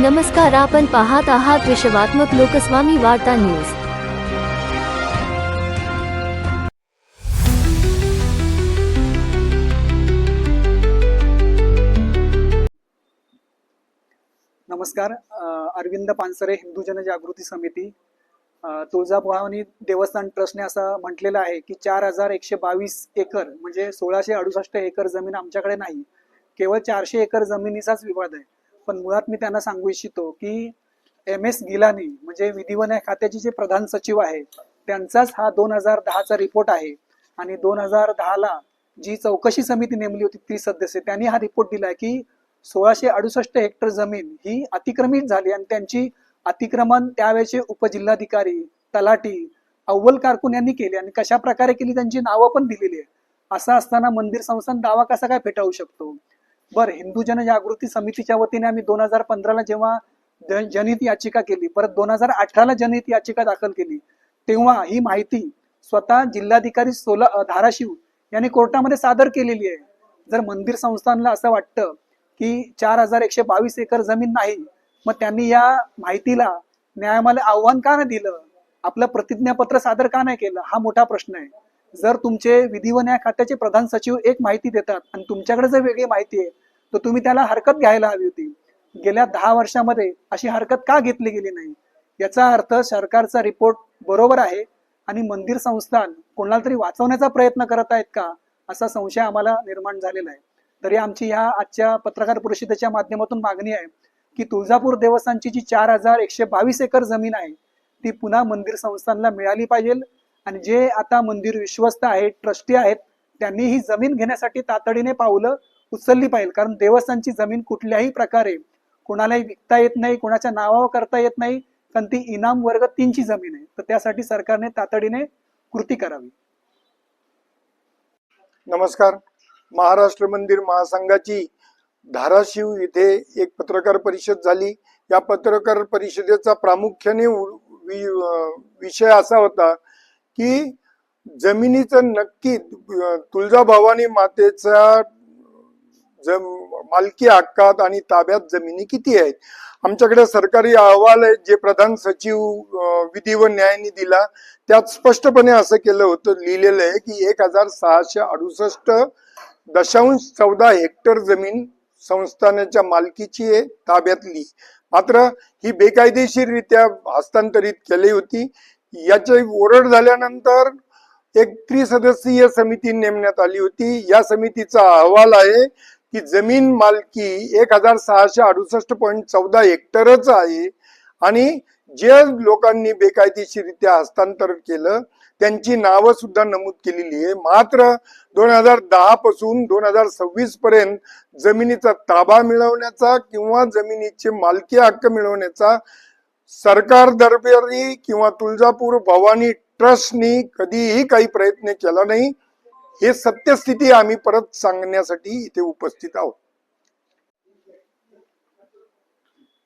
नमस्कार, आपण पाहत आहात विश्वात्मक लोकस्वामी वार्ता न्यूज। नमस्कार। अरविंद पानसरे, हिंदू जनजागृती समिती, तुळजाभवानी देवस्थान ट्रस्टने असं म्हटलेलं आहे की 4122 एकर म्हणजे 1668 एकर जमीन आमच्याकडे नाही, केवळ 400 एकर जमिनीचाच विवाद आहे। पण मुळात मी त्यांना सांगू इच्छितो की MS गिलानी म्हणजे विधी व न्याय खात्याचे जे प्रधान सचिव आहे त्यांचाच हा 2010चा रिपोर्ट आहे आणि 2010ला जी चौकशी समिती नेमली होती 30 सदस्य त्यांनी हा रिपोर्ट दिलाय की 1668 हेक्टर जमीन ही अतिक्रमित झाली आणि त्यांची अतिक्रमण त्यावेळेचे उपजिल्हाधिकारी, तलाठी, अव्वल कारकून यांनी केली आणि कशा प्रकारे केली त्यांची नावं पण दिलेली आहे। असं असताना मंदिर संस्थान दावा कसा काय फेटाळू शकतो? बरं, हिंदू जनजागृती समितीच्या वतीने आम्ही 2015ला जेव्हा जनहित याचिका केली, परत 2018ला जनहित याचिका दाखल केली, तेव्हा ही माहिती स्वतः जिल्हाधिकारी धाराशिव यांनी कोर्टामध्ये सादर केलेली आहे। जर मंदिर संस्थानला असं वाटतं की 4122 एकर जमीन नाही, मग त्यांनी या माहितीला न्यायालयाला आव्हान का नाही दिलं, आपलं प्रतिज्ञापत्र सादर का नाही केलं, हा मोठा प्रश्न आहे। जर तुमचे विधी व न्याय खात्याचे प्रधान सचिव एक माहिती देतात आणि तुमच्याकडे जर वेगळी माहिती आहे तर तुम्ही त्याला हरकत घ्यायला हवी होती। गेल्या 10 वर्षामध्ये अशी हरकत का घेतली गेली नाही? याचा अर्थ सरकारचा रिपोर्ट बरोबर आहे आणि मंदिर संस्थान कोणाला तरी वाचवण्याचा प्रयत्न करत आहेत का, असा संशय आम्हाला निर्माण झालेला आहे। तरी आमची ह्या आजच्या पत्रकार परिषदेच्या माध्यमातून मागणी आहे की तुळजापूर देवस्थानची जी 4122 एकर जमीन आहे ती पुन्हा मंदिर संस्थानला मिळाली पाहिजे आणि जे आता मंदिर विश्वस्त आहेत, ट्रस्टी आहेत, त्यांनी ही जमीन घेण्यासाठी तातडीने पावलं उचलली पाहिजे। कारण देवस्थानची जमीन कुठल्याही प्रकारे कोणालाही विकता येत नाही, कोणाच्या नावावर करता येत नाही, कारण ती इनाम वर्ग 3 ची जमीन आहे। तर त्यासाठी सरकारने तातडीने कृती करावी। नमस्कार। महाराष्ट्र मंदिर महासंघाची धाराशिव येथे एक पत्रकार परिषद झाली। या पत्रकार परिषदेचा प्रामुख्याने विषय असा होता की जमिनीचं नक्की तुळजाभवानी मातेचा मालकी हक्कात आणि ताब्यात जमिनी किती आहेत? आमच्याकडे सरकारी अहवाल आहे जे प्रधान सचिव विधी व न्यायाने दिला, त्यात स्पष्टपणे असं केलं होतं, लिहिलेलं आहे की 1668.14 हेक्टर जमीन संस्थानाच्या मालकीची आहे, ताब्यातली। मात्र ही बेकायदेशीररित्या हस्तांतरित केली होती। याची ओरड झाल्यानंतर एक त्रिसदस्यीय समिती नेमण्यात आली होती। या समितीचा अहवाल आहे की जमीन मालकी 1668.14 हेक्टरच आहे आणि जे लोकांनी बेकायदेशीररित्या हस्तांतर केलं त्यांची नावं सुद्धा नमूद केलेली आहे। मात्र 2010 पासून 2026 पर्यंत जमिनीचा ताबा मिळवण्याचा किंवा जमिनीचे मालकी हक्क मिळवण्याचा सरकार दरबारी किंवा तुळजापूर भवानी ट्रस्टनी कधीही काही प्रयत्न केला नाही। हे सत्यस्थिती आम्ही परत सांगण्यासाठी इथे उपस्थित आहोत।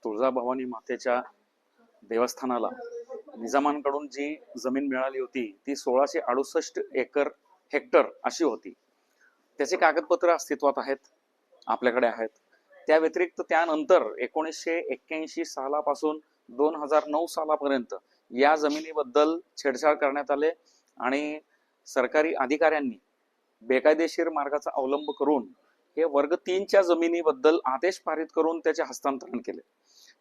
तुळजाभवानी मातेच्या देवस्थानाला निजामांकडून जी जमीन मिळाली होती ती 1668 हेक्टर अशी होती। त्याचे कागदपत्र अस्तित्वात आहेत, आपल्याकडे आहेत। त्या व्यतिरिक्त त्यानंतर 1981 सालापासून 2009 सालापर्यंत या जमिनीबद्दल छेडछाड करण्यात आले आणि सरकारी अधिकाऱ्यांनी बेकायदेशीर मार्गाचा अवलंब करून हे वर्ग 3च्या जमिनीबद्दल आदेश पारित करून त्याचे हस्तांतरण केले।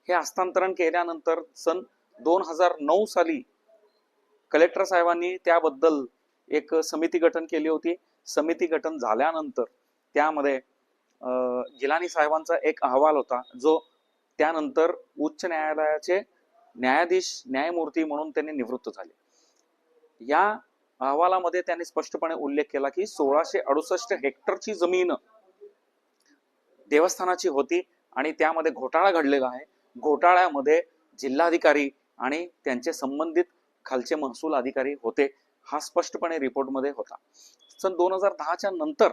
हे हस्तांतरण केल्यानंतर सन 2009 साली कलेक्टर साहेबांनी त्याबद्दल एक समिती गठन केली होती। समिती गठन झाल्यानंतर त्यामध्ये गिलानी साहेबांचा एक अहवाल होता जो त्यानंतर उच्च न्यायालयाचे न्यायमूर्ती म्हणून त्यांनी निवृत्त झाले। या अहवालामध्ये त्यांनी स्पष्टपणे उल्लेख केला की 1668 हेक्टरची जमीन देवस्थानाची होती आणि त्यामध्ये घोटाळा घडलेला आहे। घोटाळ्यामध्ये जिल्हाधिकारी आणि त्यांचे संबंधित खालचे महसूल अधिकारी होते, हा स्पष्टपणे रिपोर्टमध्ये होता। सन 2010च्या नंतर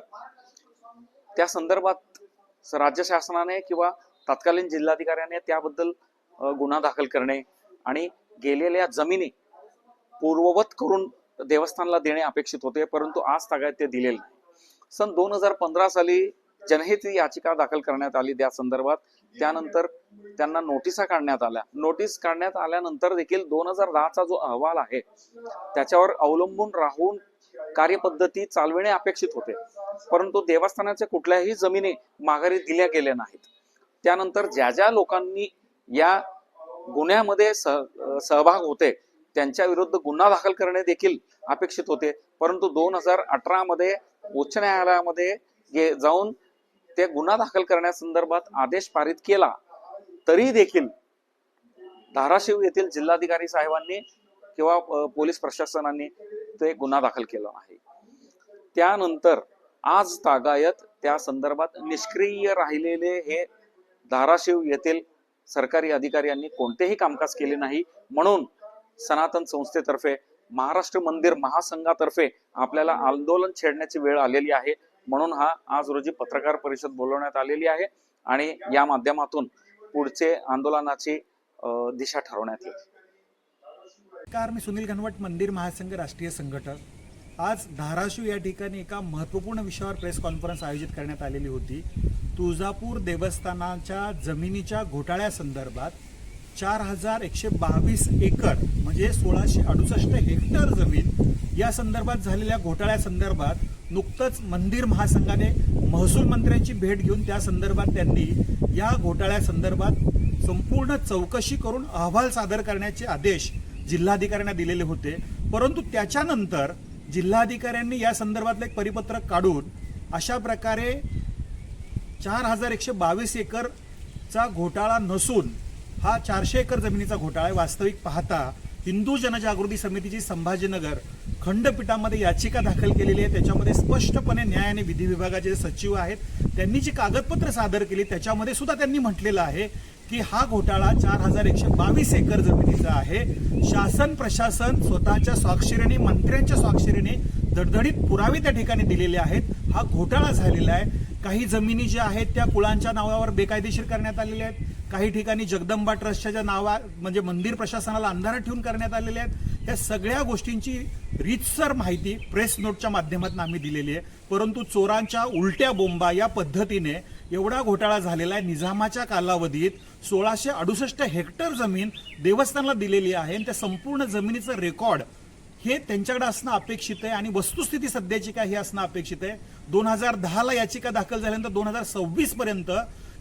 त्या संदर्भात राज्य शासनाने किंवा तत्कालीन जिल्हाधिकाऱ्याने त्याबद्दल गुन्हा दाखल करणे आणि गेलेल्या जमिनी पूर्ववत करून देवस्थानला देणे अपेक्षित होते, परंतु आज तागायत ते दिलेले नाही। सन 2015 साली जनहित याचिका दाखल करण्यात आली त्या संदर्भात. त्यानंतर त्यांना नोटिसा काढण्यात आल्या. नोटीस काढण्यात आल्यानंतर देखील 2010चा जो अहवाल आहे त्याच्यावर अवलंबून राहून कार्यपद्धती चालविणे अपेक्षित होते, परंतु देवस्थानाच्या कुठल्याही जमिनी माघारी दिल्या गेल्या नाहीत. त्यानंतर ज्या ज्या लोकांनी या गुन्ह्यामध्ये सहभाग होते त्यांच्या विरुद्ध गुन्हा दाखल करणे देखील अपेक्षित होते, परंतु 2018 मध्ये उच्च न्यायालयामध्ये जाऊन ते गुन्हा दाखल करण्यासंदर्भात आदेश पारित केला, तरी देखील धाराशिव येथील जिल्हाधिकारी साहेबांनी किंवा पोलीस प्रशासनाने ते गुन्हा दाखल केला नाही. त्यानंतर आज तागायत त्या संदर्भात निष्क्रिय राहिलेले हे धाराशिव येथील सरकारी अधिकाऱ्यांनी कोणतेही कामकाज केले नाही. म्हणून सनातन संस्थेतर्फे, महाराष्ट्र मंदिर महासंघातर्फे आपल्याला आंदोलन छेडण्याची वेळ आलेली आहे. म्हणून आज रोजी पत्रकार परिषद बोलवण्यात आलेली आहे आणि या माध्यमातून पुढचे आंदोलनाची दिशा ठरवण्यात येईल. नमस्कार, मी सुनील घनवट, मंदिर महासंघ राष्ट्रीय संघटक. आज धाराशिव या ठिकाणी एका महत्त्वपूर्ण विषयावर प्रेस कॉन्फरन्स आयोजित करण्यात आलेली होती. तुळजापूर देवस्थानाच्या जमिनीच्या घोटाळ्यासंदर्भात 4122 एकर म्हणजे 1668 हेक्टर जमीन या संदर्भात झालेल्या घोटाळ्यासंदर्भात नुकतंच मंदिर महासंघाने महसूल मंत्र्यांची भेट घेऊन त्या संदर्भात त्यांनी या घोटाळ्यासंदर्भात संपूर्ण चौकशी करून अहवाल सादर करण्याचे आदेश जिल्हाधिकाऱ्यांना दिलेले होते. परंतु त्याच्यानंतर जिल्हाधिकाऱ्यांनी या संदर्भातलं एक परिपत्रक काढून अशा प्रकारे 4122 एकरचा घोटाळा नसून हा 400 एकर जमिनीचा घोटाळा आहे. वास्तविक पाहता हिंदू जनजागृती समितीची संभाजीनगर खंडपीठामध्ये याचिका दाखल केलेली आहे. त्याच्यामध्ये स्पष्टपणे न्याय आणि विधी विभागाचे सचिव आहेत, त्यांनी जी कागदपत्र सादर केली त्याच्यामध्ये सुद्धा त्यांनी म्हटलेलं आहे की हा घोटाळा 4122 एकर जमिनीचा आहे. शासन प्रशासन स्वतःच्या स्वाक्षरीने, मंत्र्यांच्या स्वाक्षरीने दडदडीत पुरावे त्या ठिकाणी दिलेले आहेत. हा घोटाळा झालेला आहे. काही जमिनी ज्या आहेत त्या कुळांच्या नावावर बेकायदेशीर करण्यात आलेल्या आहेत. काही ठिकाणी जगदंबा ट्रस्टच्या नावा म्हणजे मंदिर प्रशासनाला अंधारात ठेवून करण्यात आलेल्या आहेत. या सगळ्या गोष्टींची रीतसर माहिती प्रेस नोटच्या माध्यमातून आम्ही दिलेली आहे. परंतु चोरांच्या उलट्या बोंबा या पद्धतीने एवढा घोटाळा झालेला आहे. निजामाच्या कालावधीत 1668 हेक्टर जमीन देवस्थानाला दिलेली आहे आणि त्या संपूर्ण जमिनीचं रेकॉर्ड हे त्यांच्याकडे असणं अपेक्षित आहे आणि वस्तुस्थिती सध्याची काय हे असणं अपेक्षित आहे. 2010ला याचिका दाखल झाल्यानंतर 2026 पर्यंत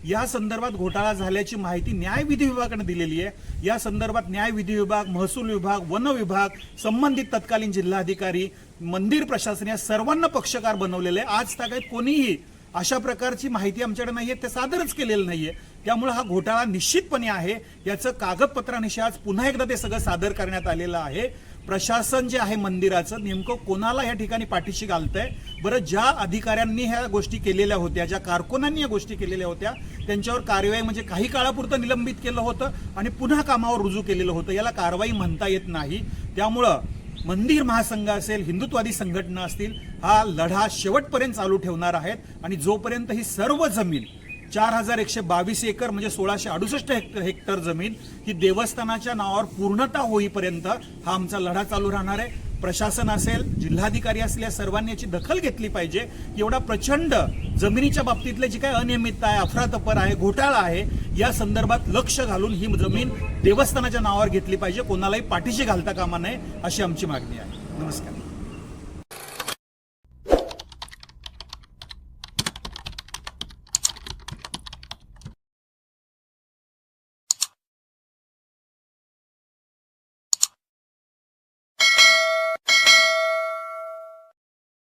या संदर्भात घोटाळा झाल्याची माहिती न्याय विधी विभागाने दिलेली आहे. या संदर्भात न्याय विधी विभाग, महसूल विभाग, वन विभाग, संबंधित तत्कालीन जिल्हाधिकारी, मंदिर प्रशासन या सर्वांना पक्षकार बनवलेले आहे. आज तागायत कोणीही अशा प्रकारची माहिती आमच्याकडे नाहीये, ते सादरच केलेलं नाहीये. त्यामुळे हा घोटाळा निश्चितपणे आहे. याचं कागदपत्रानिशी आज पुन्हा एकदा ते सगळं सादर करण्यात आलेलं आहे. प्रशासन जे आहे मंदिराचं नेमकं कोणाला या ठिकाणी पाठीशी घालतंय बरं? ज्या अधिकाऱ्यांनी ह्या गोष्टी केलेल्या होत्या, ज्या कारकुनांनी या गोष्टी केलेल्या होत्या त्यांच्यावर कारवाई म्हणजे काही काळापुरतं निलंबित केलं होतं आणि पुन्हा कामावर रुजू केलेलं होतं. याला कारवाई म्हणता येत नाही. त्यामुळं मंदिर महासंघ असेल, हिंदुत्वादी संघटना असतील, हा लढा शेवटपर्यंत चालू ठेवणार आहेत आणि जोपर्यंत ही सर्व जमीन 4122 एकर म्हणजे 1668 हेक्टर जमीन ही देवस्थानाच्या नावावर पूर्णता होईपर्यंत हा आमचा लढा चालू राहणार आहे. प्रशासन असेल, जिल्हाधिकारी असतील, या सर्वांनी याची दखल घेतली पाहिजे. एवढा प्रचंड जमिनीच्या बाबतीतले जी काही अनियमितता आहे, अफरातफर आहे, घोटाळा आहे, या संदर्भात लक्ष घालून ही जमीन देवस्थानाच्या नावावर घेतली पाहिजे. कोणालाही पाठीशी घालता कामा नये अशी आमची मागणी आहे. नमस्कार.